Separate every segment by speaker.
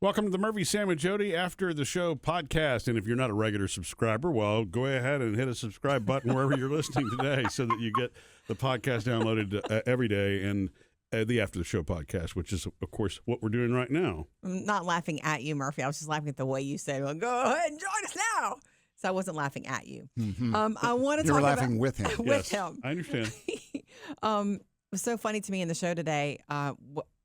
Speaker 1: Welcome to the Murphy, Sam, and Jodi After the Show podcast. And if you're not a regular subscriber, well, go ahead and hit a subscribe button wherever you're listening today so that you get the podcast downloaded every day and the After the Show podcast, which is, of course, what we're doing right now.
Speaker 2: I'm not laughing at you, Murphy. I was just laughing at the way you said, well, go ahead and join us now. So I wasn't laughing at you.
Speaker 3: Mm-hmm.
Speaker 2: I want to
Speaker 3: You
Speaker 2: talk
Speaker 3: were laughing
Speaker 2: about,
Speaker 3: with him.
Speaker 2: with
Speaker 1: Yes,
Speaker 2: him.
Speaker 1: I understand.
Speaker 2: It was so funny to me in the show today.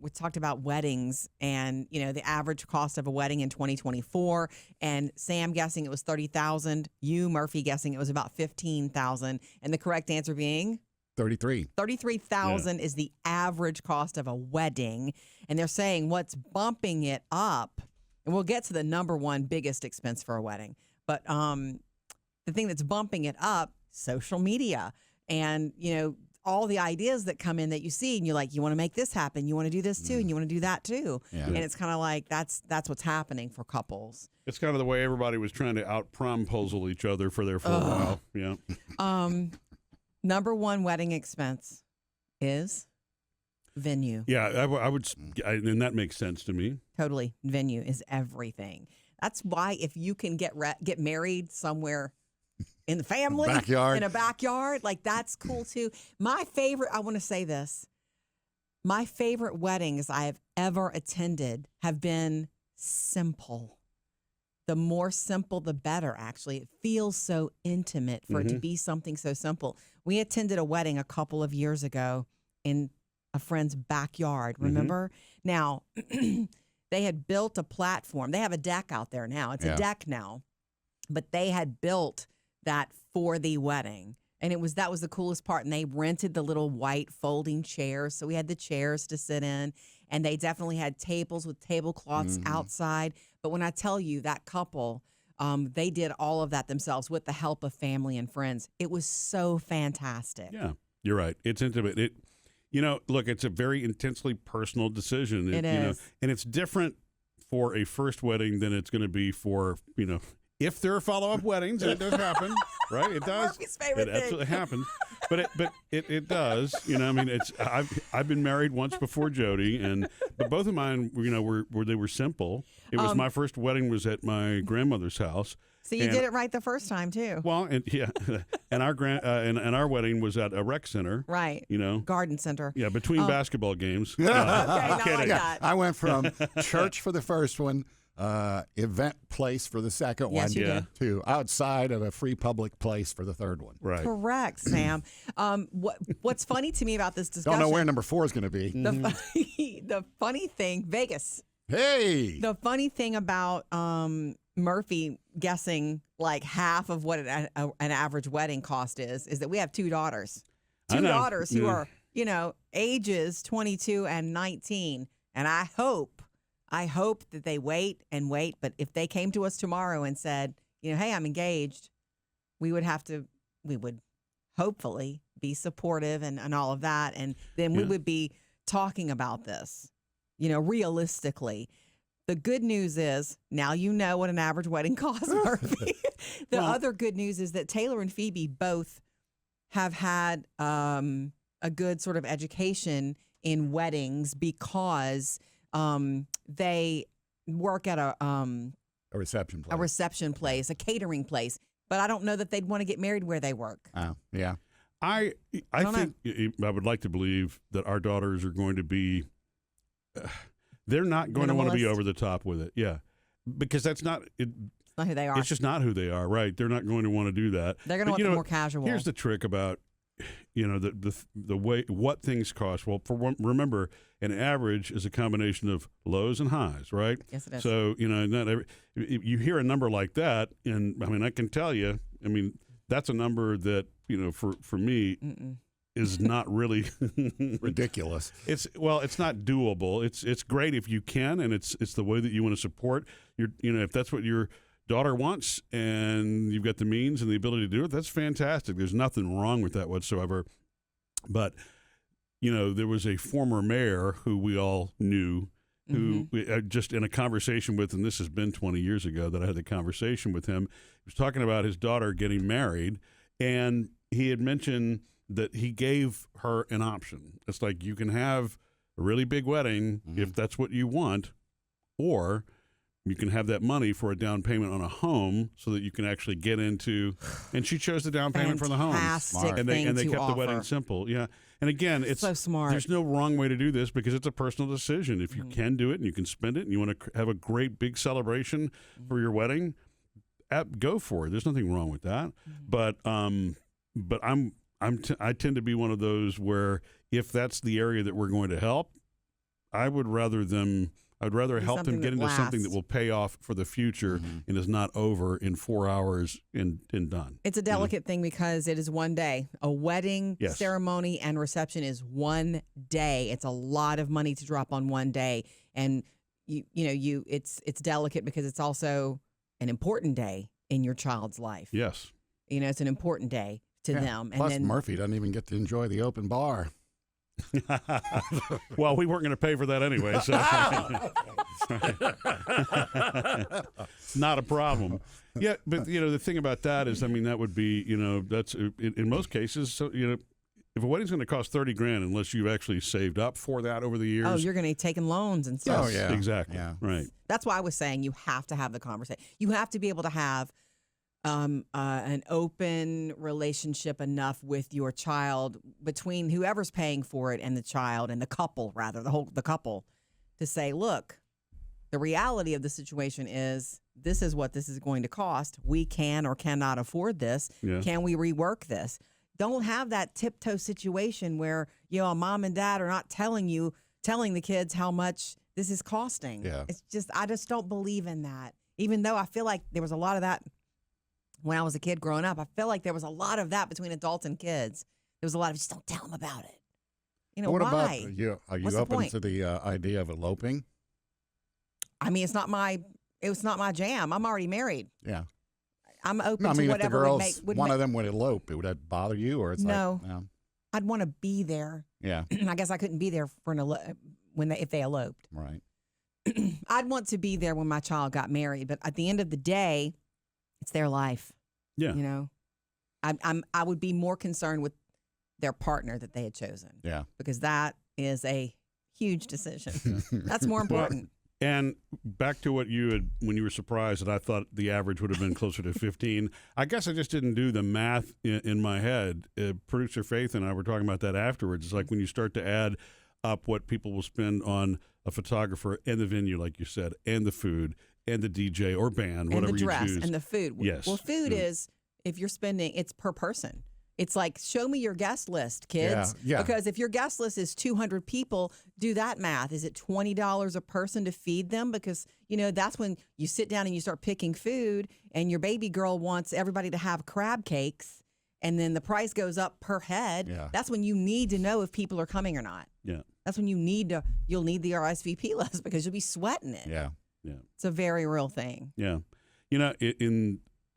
Speaker 2: We talked about weddings and, you know, the average cost of a wedding in 2024. And Sam guessing it was $30,000. You, Murphy, guessing it was about $15,000. And the correct answer being
Speaker 3: 33.
Speaker 2: $33,000 is the average cost of a wedding. And they're saying what's bumping it up, and we'll get to the number one biggest expense for a wedding. But the thing that's bumping it up, social media. And, you know, all the ideas that come in that you see, and you're like, you want to make this happen, you want to do this too, and you want to do that too.
Speaker 3: Yeah.
Speaker 2: And it's kind of like that's what's happening for couples.
Speaker 1: It's kind of the way everybody was trying to out-promposal each other for a while. Yeah.
Speaker 2: Number one wedding expense is venue.
Speaker 1: Yeah, I would, and that makes sense to me.
Speaker 2: Totally. Venue is everything. That's why if you can get married somewhere in the family,
Speaker 3: Backyard.
Speaker 2: in a backyard, like that's cool too. My favorite, I want to say this, my favorite weddings I have ever attended have been simple. The more simple, the better, actually. It feels so intimate for it to be something so simple. We attended a wedding a couple of years ago in a friend's backyard, remember? Now, they had built a platform. They have a deck out there now. It's a deck now. But they had built that for the wedding. And that was the coolest part. And they rented the little white folding chairs. So we had the chairs to sit in. And they definitely had tables with tablecloths outside. But when I tell you that couple, they did all of that themselves with the help of family and friends. It was so fantastic.
Speaker 1: Yeah, you're right. It's intimate. Look, it's a very intensely personal decision.
Speaker 2: It is.
Speaker 1: And it's different for a first wedding than it's going to be for, if there are follow-up weddings, and it does happen, right? It does.
Speaker 2: Murphy's favorite
Speaker 1: It
Speaker 2: thing.
Speaker 1: absolutely happens. But it does. I've been married once before Jodi, but both of mine, they were simple. It was my first wedding was at my grandmother's house.
Speaker 2: So you did it right the first time too.
Speaker 1: Well, and our wedding was at a rec center,
Speaker 2: Right. Garden center.
Speaker 1: Yeah, between basketball games.
Speaker 2: Okay, not
Speaker 1: kidding.
Speaker 2: like that.
Speaker 3: I went from church for the first one, event place for the second
Speaker 2: Yes,
Speaker 3: one,
Speaker 2: you did.
Speaker 3: to outside of a free public place for the third one.
Speaker 1: Right.
Speaker 2: Correct, Sam. What's funny to me about this discussion?
Speaker 3: Don't know where number 4 is going to be.
Speaker 2: The funny thing, Vegas.
Speaker 3: Hey!
Speaker 2: The funny thing about Murphy guessing like half of what an average wedding cost is that we have two daughters.
Speaker 1: I
Speaker 2: Two
Speaker 1: know.
Speaker 2: daughters who
Speaker 1: Yeah.
Speaker 2: are, ages 22 and 19. And I hope that they wait and wait. But if they came to us tomorrow and said, hey, I'm engaged, we would hopefully be supportive and all of that. And then we would be talking about this, realistically. The good news is now you know what an average wedding costs, Murphy. The other good news is that Taylor and Phoebe both have had a good sort of education in weddings because they work at a
Speaker 3: reception place.
Speaker 2: A reception place, a catering place. But I don't know that they'd want to get married where they work.
Speaker 3: Oh, yeah.
Speaker 1: I think I would like to believe that our daughters are going to be. They're not going to want to be
Speaker 2: Minimalist.
Speaker 1: over the top with it. Yeah, because that's not it.
Speaker 2: It's not who they are.
Speaker 1: It's just not who they are. Right? They're not going to want to do that.
Speaker 2: They're going to want the more casual.
Speaker 1: Here's the trick about the way what things cost. Well, remember, an average is a combination of lows and highs, right?
Speaker 2: Yes, it is.
Speaker 1: So you hear a number like that, and I can tell you, that's a number that for me. Is not really
Speaker 3: ridiculous.
Speaker 1: It's not doable. It's great if you can, and it's the way that you want to support your. If that's what your daughter wants, and you've got the means and the ability to do it, that's fantastic. There's nothing wrong with that whatsoever. But there was a former mayor who we all knew, who just in a conversation with, and this has been 20 years ago that I had the conversation with him. He was talking about his daughter getting married, and he had mentioned that he gave her an option. It's like you can have a really big wedding if that's what you want, or you can have that money for a down payment on a home so that you can actually get into. And she chose the down payment for the home.
Speaker 2: Fantastic
Speaker 1: And
Speaker 2: thing
Speaker 1: they
Speaker 2: to
Speaker 1: kept
Speaker 2: offer.
Speaker 1: the wedding simple. Yeah. And again, it's
Speaker 2: so smart.
Speaker 1: There's no wrong way to do this because it's a personal decision. If you can do it and you can spend it and you want to have a great big celebration for your wedding, go for it. There's nothing wrong with that. But I tend to be one of those where if that's the area that we're going to help, I'd rather help them get into something that will pay off for the future and is not over in 4 hours and done.
Speaker 2: It's a delicate thing because it is one day. A wedding ceremony and reception is one day. It's a lot of money to drop on one day, and it's delicate because it's also an important day in your child's life.
Speaker 1: Yes,
Speaker 2: it's an important day to them. And
Speaker 3: Plus,
Speaker 2: then
Speaker 3: Murphy doesn't even get to enjoy the open bar.
Speaker 1: Well, we weren't going to pay for that anyway, so not a problem. Yeah, but the thing about that is, that would be, that's in most cases. So if a wedding's going to cost $30,000, unless you've actually saved up for that over the years.
Speaker 2: Oh, you're going to be taking loans and stuff.
Speaker 3: Oh, yeah,
Speaker 1: exactly.
Speaker 3: Yeah.
Speaker 1: Right.
Speaker 2: That's why I was saying you have to have the conversation. You have to be able to have an open relationship enough with your child, between whoever's paying for it and the child and the couple, rather the couple, to say, look, the reality of the situation is this is what this is going to cost. We can or cannot afford this.
Speaker 1: Yeah. Can
Speaker 2: we rework this? Don't have that tiptoe situation where mom and dad are not telling the kids how much this is costing.
Speaker 3: Yeah.
Speaker 2: I just don't believe in that. Even though I feel like there was a lot of that when I was a kid growing up. I feel like there was a lot of that between adults and kids. There was a lot of just don't tell them about it.
Speaker 3: What
Speaker 2: why?
Speaker 3: about you? Are you
Speaker 2: What's the
Speaker 3: open
Speaker 2: point?
Speaker 3: to the idea of eloping?
Speaker 2: I mean, it's not my jam. I'm already married.
Speaker 3: Yeah.
Speaker 2: I'm open
Speaker 3: No, I
Speaker 2: to
Speaker 3: mean, if the
Speaker 2: whatever
Speaker 3: girls,
Speaker 2: would
Speaker 3: one
Speaker 2: make.
Speaker 3: of them would elope, would that bother you, or it's
Speaker 2: No.
Speaker 3: like, no?
Speaker 2: I'd want to be there.
Speaker 3: Yeah.
Speaker 2: I guess I couldn't be there for if they eloped.
Speaker 3: Right.
Speaker 2: I'd want to be there when my child got married, but at the end of the day, it's their life.
Speaker 1: Yeah.
Speaker 2: I would be more concerned with their partner that they had chosen.
Speaker 3: Yeah.
Speaker 2: Because that is a huge decision. That's more important.
Speaker 1: And back to what you had when you were surprised that I thought the average would have been closer to 15. I guess I just didn't do the math in my head. Producer Faith and I were talking about that afterwards. It's like when you start to add up what people will spend on a photographer and the venue, like you said, and the food and the DJ or band, whatever
Speaker 2: and the dress
Speaker 1: you choose.
Speaker 2: and the food.
Speaker 1: Yes.
Speaker 2: Well, food is, if you're spending, it's per person. It's like, show me your guest list, kids.
Speaker 3: Yeah.
Speaker 2: Because if your guest list is 200 people, do that math. Is it $20 a person to feed them? Because, that's when you sit down and you start picking food and your baby girl wants everybody to have crab cakes and then the price goes up per head.
Speaker 3: Yeah.
Speaker 2: That's when you need to know if people are coming or not.
Speaker 1: Yeah.
Speaker 2: That's when you'll need the RSVP list because you'll be sweating it.
Speaker 3: Yeah.
Speaker 1: Yeah.
Speaker 2: It's a very real thing.
Speaker 1: Yeah.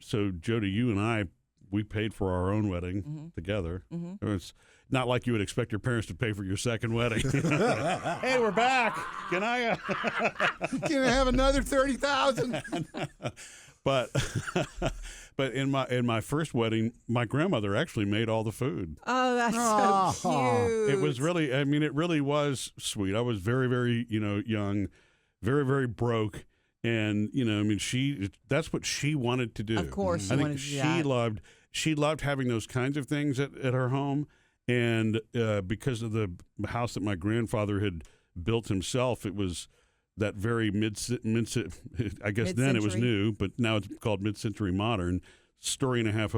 Speaker 1: So Jodi, you and I, we paid for our own wedding together. Mm-hmm. It's not like you would expect your parents to pay for your second wedding. Hey, we're back. Can I?
Speaker 3: Can I have another 30,000?
Speaker 1: But in my first wedding, my grandmother actually made all the food.
Speaker 2: Oh, that's so cute.
Speaker 1: It was really, it really was sweet. I was very, very, young, very, very broke. And, that's what she wanted to do.
Speaker 2: Of course,
Speaker 1: I think she loved having those kinds of things at her home. And because of the house that my grandfather had built himself, it was that very I guess then it was new, but now it's called mid-century modern, story and a half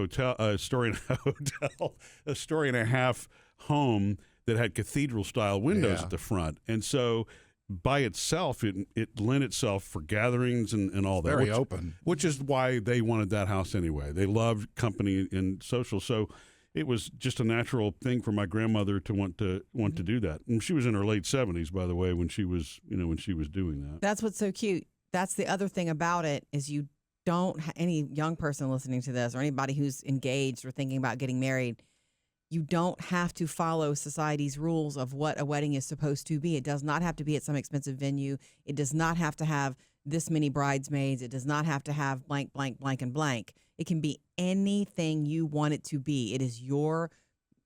Speaker 1: home that had cathedral-style windows at the front. And so by itself, it lent itself for gatherings and all that.
Speaker 3: Very open.
Speaker 1: Which is why they wanted that house anyway. They loved company and social. So it was just a natural thing for my grandmother to want to do that. And she was in her late 70s, by the way, when she was doing that.
Speaker 2: That's what's so cute. That's the other thing about it is you don't, any young person listening to this or anybody who's engaged or thinking about getting married, you don't have to follow society's rules of what a wedding is supposed to be. It does not have to be at some expensive venue. It does not have to have this many bridesmaids. It does not have to have blank, blank, blank, and blank. It can be anything you want it to be. It is your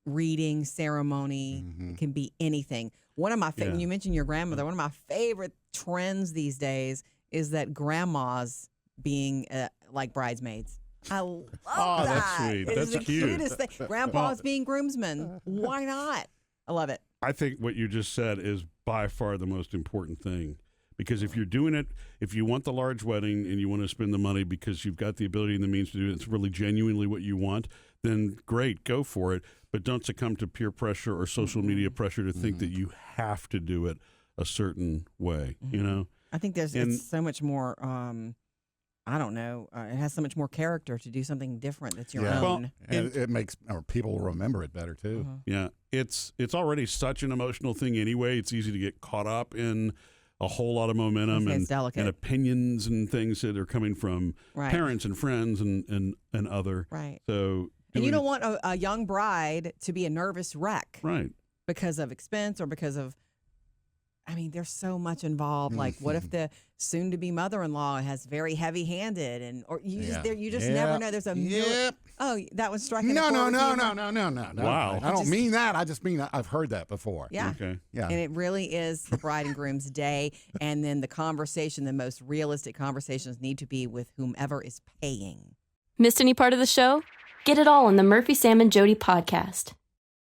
Speaker 2: reading ceremony. It can be anything. One of my when you mentioned your grandmother, one of my favorite trends these days is that grandmas being like bridesmaids. I love that.
Speaker 1: That's sweet.
Speaker 2: It is
Speaker 1: That's
Speaker 2: the
Speaker 1: cute.
Speaker 2: cutest thing. Grandpa's being groomsmen. Why not? I love it.
Speaker 1: I think what you just said is by far the most important thing. Because if you're doing it, if you want the large wedding and you want to spend the money because you've got the ability and the means to do it, it's really genuinely what you want, then great, go for it. But don't succumb to peer pressure or social media pressure to think that you have to do it a certain way, you know?
Speaker 2: I think it's so much more, I don't know, it has so much more character to do something different that's your own.
Speaker 1: Well,
Speaker 3: and it makes people remember it better, too.
Speaker 1: Yeah, it's already such an emotional thing anyway. It's easy to get caught up in a whole lot of momentum and opinions and things that are coming from parents and friends and other.
Speaker 2: Right.
Speaker 1: So,
Speaker 2: and you don't want a young bride to be a nervous wreck.
Speaker 1: Right.
Speaker 2: Because of expense or because of, I mean, there's so much involved. Like, what if the soon-to-be mother-in-law has very heavy-handed, you just never know. There's a Oh, that was striking.
Speaker 3: No.
Speaker 1: Wow.
Speaker 3: I don't mean that. I just mean I've heard that before.
Speaker 2: Yeah.
Speaker 1: Okay.
Speaker 3: Yeah.
Speaker 2: And it really is the bride and groom's day. And then the most realistic conversations need to be with whomever is paying.
Speaker 4: Missed any part of the show? Get it all on the Murphy, Sam, and Jodi podcast.